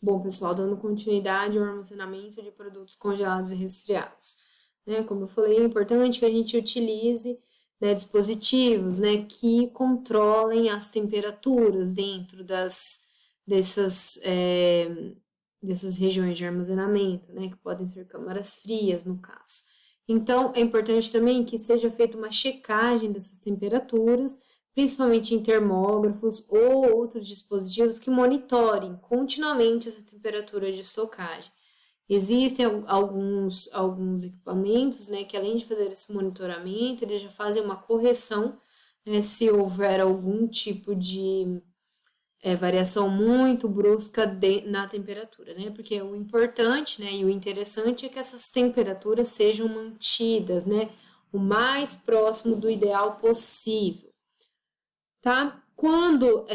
Bom, pessoal, dando continuidade ao armazenamento de produtos congelados e resfriados, né? Como eu falei, é importante que a gente utilize, né, dispositivos, né, que controlem as temperaturas dentro dessas regiões de armazenamento, né, que podem ser câmaras frias, no caso. Então, é importante também que seja feita uma checagem dessas temperaturas, principalmente em termógrafos ou outros dispositivos que monitorem continuamente essa temperatura de estocagem. Existem alguns equipamentos, né, que além de fazer esse monitoramento, eles já fazem uma correção, né, se houver algum tipo de variação muito brusca na temperatura, né? Porque o importante, né, e o interessante é que essas temperaturas sejam mantidas, né, o mais próximo do ideal possível, tá? Quando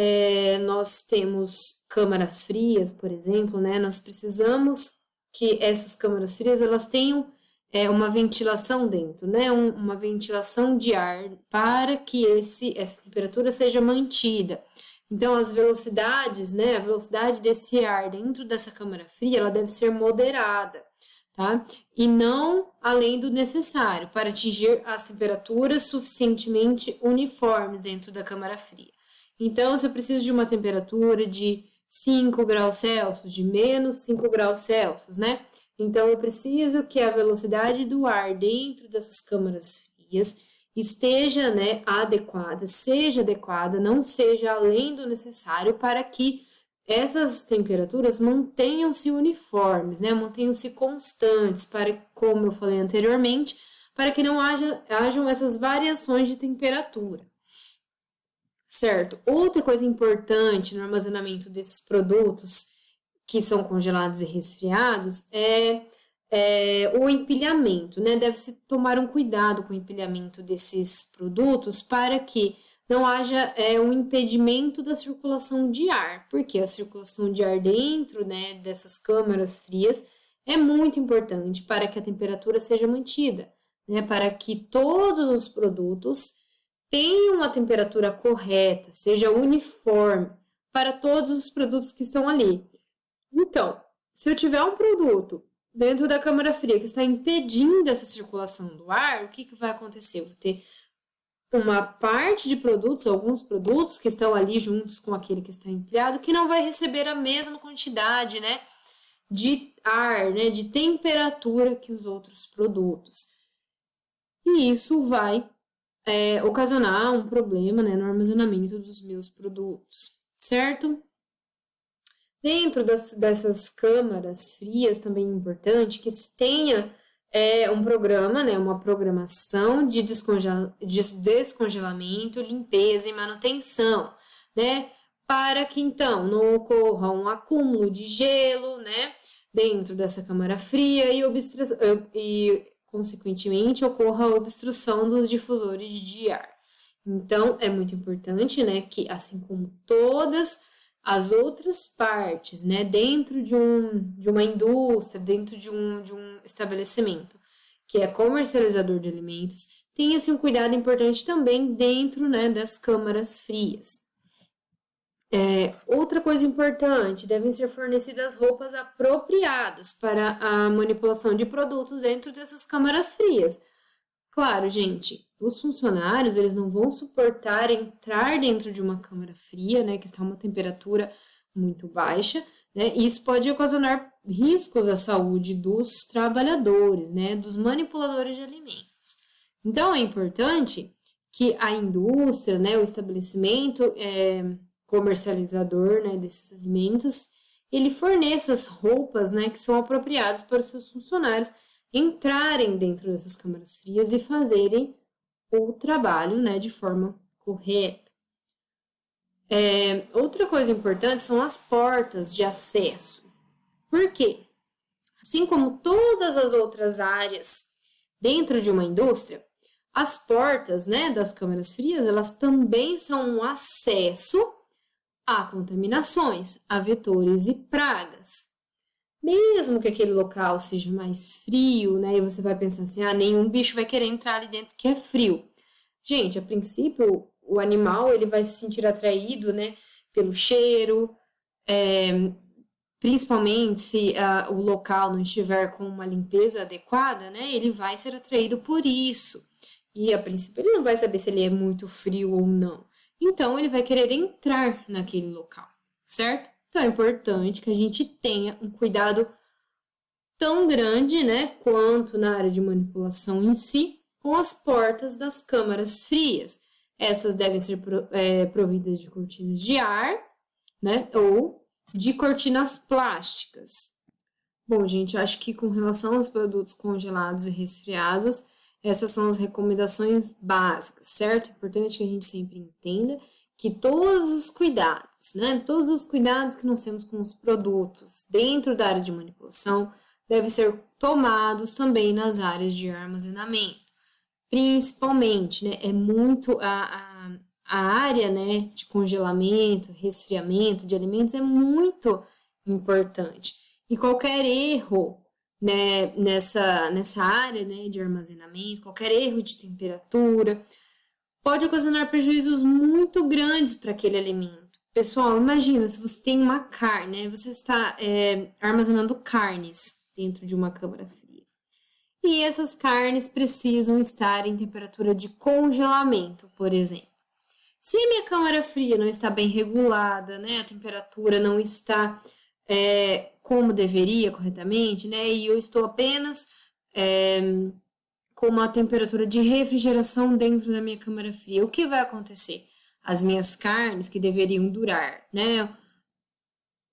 nós temos câmaras frias, por exemplo, né, nós precisamos que essas câmaras frias elas tenham uma ventilação dentro, né, uma ventilação de ar para que essa temperatura seja mantida. Então, as velocidades, né, a velocidade desse ar dentro dessa câmara fria, ela deve ser moderada, tá? E não além do necessário para atingir as temperaturas suficientemente uniformes dentro da câmara fria. Então, se eu preciso de uma temperatura de 5 graus Celsius, de menos 5 graus Celsius, né? Então, eu preciso que a velocidade do ar dentro dessas câmaras frias esteja, né, adequada, seja adequada, não seja além do necessário para que essas temperaturas mantenham-se uniformes, né, mantenham-se constantes, para, como eu falei anteriormente, para que não hajam essas variações de temperatura. Certo? Outra coisa importante no armazenamento desses produtos que são congelados e resfriados é o empilhamento, né? Deve-se tomar um cuidado com o empilhamento desses produtos para que não haja um impedimento da circulação de ar, porque a circulação de ar dentro, né, dessas câmaras frias é muito importante para que a temperatura seja mantida, né? Para que todos os produtos tenham uma temperatura correta, seja uniforme para todos os produtos que estão ali. Então, se eu tiver um produto dentro da câmara fria que está impedindo essa circulação do ar, o que vai acontecer? Eu vou ter uma parte de produtos, alguns produtos que estão ali juntos com aquele que está empilhado, que não vai receber a mesma quantidade, né, de ar, né, de temperatura que os outros produtos. E isso vai ocasionar um problema, né, no armazenamento dos meus produtos, certo? Dentro dessas câmaras frias, também é importante que se tenha um programa, né, uma programação de descongelamento, limpeza e manutenção, né, para que então não ocorra um acúmulo de gelo, né, dentro dessa câmara fria e consequentemente ocorra a obstrução dos difusores de ar. Então, é muito importante, né, que assim como todas as outras partes, né, dentro de uma indústria, dentro de um estabelecimento que é comercializador de alimentos, tenha-se um cuidado importante também dentro, né, das câmaras frias. Outra coisa importante, devem ser fornecidas roupas apropriadas para a manipulação de produtos dentro dessas câmaras frias. Claro, gente, os funcionários, eles não vão suportar entrar dentro de uma câmara fria, né, que está a uma temperatura muito baixa, né, e isso pode ocasionar riscos à saúde dos trabalhadores, né, dos manipuladores de alimentos. Então, é importante que a indústria, né, o estabelecimento comercializador, né, desses alimentos, ele forneça as roupas, né, que são apropriadas para os seus funcionários entrarem dentro dessas câmaras frias e fazerem o trabalho, né, de forma correta. Outra coisa importante são as portas de acesso. Por quê? Assim como todas as outras áreas dentro de uma indústria, as portas, né, das câmaras frias, elas também são um acesso a contaminações, a vetores e pragas. Mesmo que aquele local seja mais frio, né, e você vai pensar assim, nenhum bicho vai querer entrar ali dentro que é frio. Gente, a princípio, o animal, ele vai se sentir atraído, né, pelo cheiro, principalmente se o local não estiver com uma limpeza adequada, né, ele vai ser atraído por isso. E a princípio ele não vai saber se ele é muito frio ou não. Então ele vai querer entrar naquele local, certo? Então é importante que a gente tenha um cuidado tão grande, né, quanto na área de manipulação em si, com as portas das câmaras frias. Essas devem ser providas de cortinas de ar, né, ou de cortinas plásticas. Bom, gente, eu acho que com relação aos produtos congelados e resfriados, essas são as recomendações básicas, certo? É importante que a gente sempre entenda que todos os cuidados, né, todos os cuidados que nós temos com os produtos dentro da área de manipulação devem ser tomados também nas áreas de armazenamento. Principalmente, né, é muito a área, né, de congelamento, resfriamento de alimentos é muito importante. E qualquer erro, né, nessa área, né, de armazenamento, qualquer erro de temperatura, pode ocasionar prejuízos muito grandes para aquele alimento. Pessoal, imagina se você tem uma carne, né, você está armazenando carnes dentro de uma câmara fria. E essas carnes precisam estar em temperatura de congelamento, por exemplo. Se a minha câmara fria não está bem regulada, né, a temperatura não está como deveria corretamente, né, e eu estou apenas com uma temperatura de refrigeração dentro da minha câmara fria, o que vai acontecer? As minhas carnes que deveriam durar, né,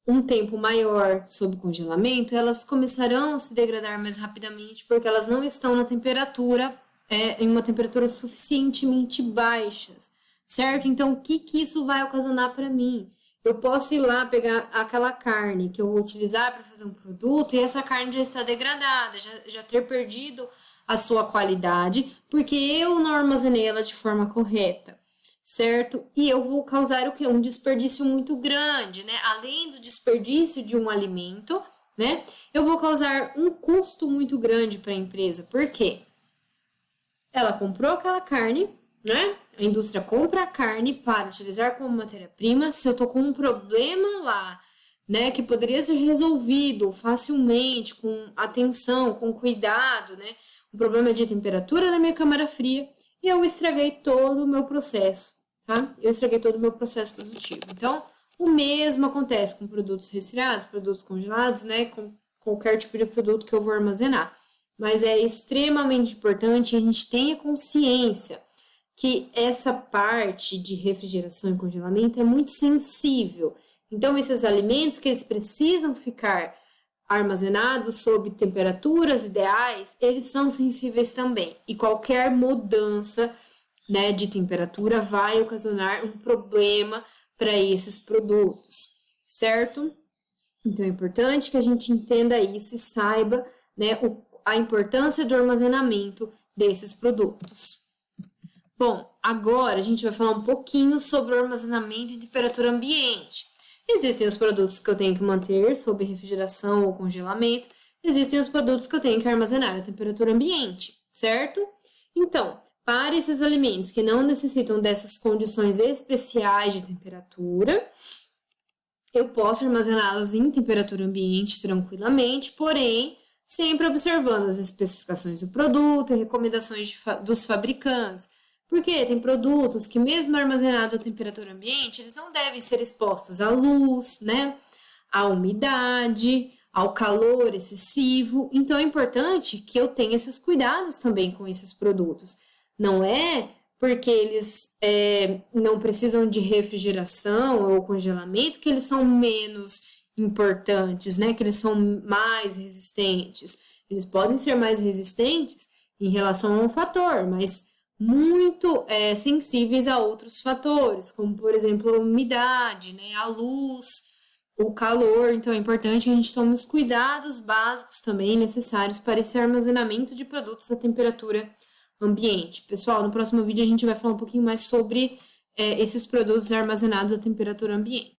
um tempo maior sob congelamento, elas começarão a se degradar mais rapidamente porque elas não estão na temperatura, em uma temperatura suficientemente baixa, certo? Então, o que isso vai ocasionar para mim? Eu posso ir lá pegar aquela carne que eu vou utilizar para fazer um produto e essa carne já está degradada, já ter perdido a sua qualidade, porque eu não armazenei ela de forma correta, certo? E eu vou causar o quê? Um desperdício muito grande, né? Além do desperdício de um alimento, né? Eu vou causar um custo muito grande para a empresa. Por quê? Ela comprou aquela carne, né? A indústria compra a carne para utilizar como matéria-prima. Se eu tô com um problema lá, né, que poderia ser resolvido facilmente, com atenção, com cuidado, né? Um problema de temperatura na minha câmara fria, e eu estraguei todo o meu processo, tá? Eu estraguei todo o meu processo produtivo. Então, o mesmo acontece com produtos resfriados, produtos congelados, né? Com qualquer tipo de produto que eu vou armazenar. Mas é extremamente importante que a gente tenha consciência que essa parte de refrigeração e congelamento é muito sensível. Então, esses alimentos que eles precisam ficar armazenados sob temperaturas ideais, eles são sensíveis também. E qualquer mudança, né, de temperatura vai ocasionar um problema para esses produtos, certo? Então, é importante que a gente entenda isso e saiba, né, a importância do armazenamento desses produtos. Bom, agora a gente vai falar um pouquinho sobre o armazenamento em temperatura ambiente. Existem os produtos que eu tenho que manter sob refrigeração ou congelamento, existem os produtos que eu tenho que armazenar a temperatura ambiente, certo? Então, para esses alimentos que não necessitam dessas condições especiais de temperatura, eu posso armazená-las em temperatura ambiente tranquilamente, porém, sempre observando as especificações do produto e recomendações dos fabricantes. Porque tem produtos que, mesmo armazenados a temperatura ambiente, eles não devem ser expostos à luz, né? À umidade, ao calor excessivo. Então, é importante que eu tenha esses cuidados também com esses produtos. Não é porque eles não precisam de refrigeração ou congelamento que eles são menos importantes, né? Que eles são mais resistentes. Eles podem ser mais resistentes em relação a um fator, mas muito sensíveis a outros fatores, como, por exemplo, a umidade, né, a luz, o calor. Então, é importante que a gente tome os cuidados básicos também necessários para esse armazenamento de produtos a temperatura ambiente. Pessoal, no próximo vídeo a gente vai falar um pouquinho mais sobre esses produtos armazenados a temperatura ambiente.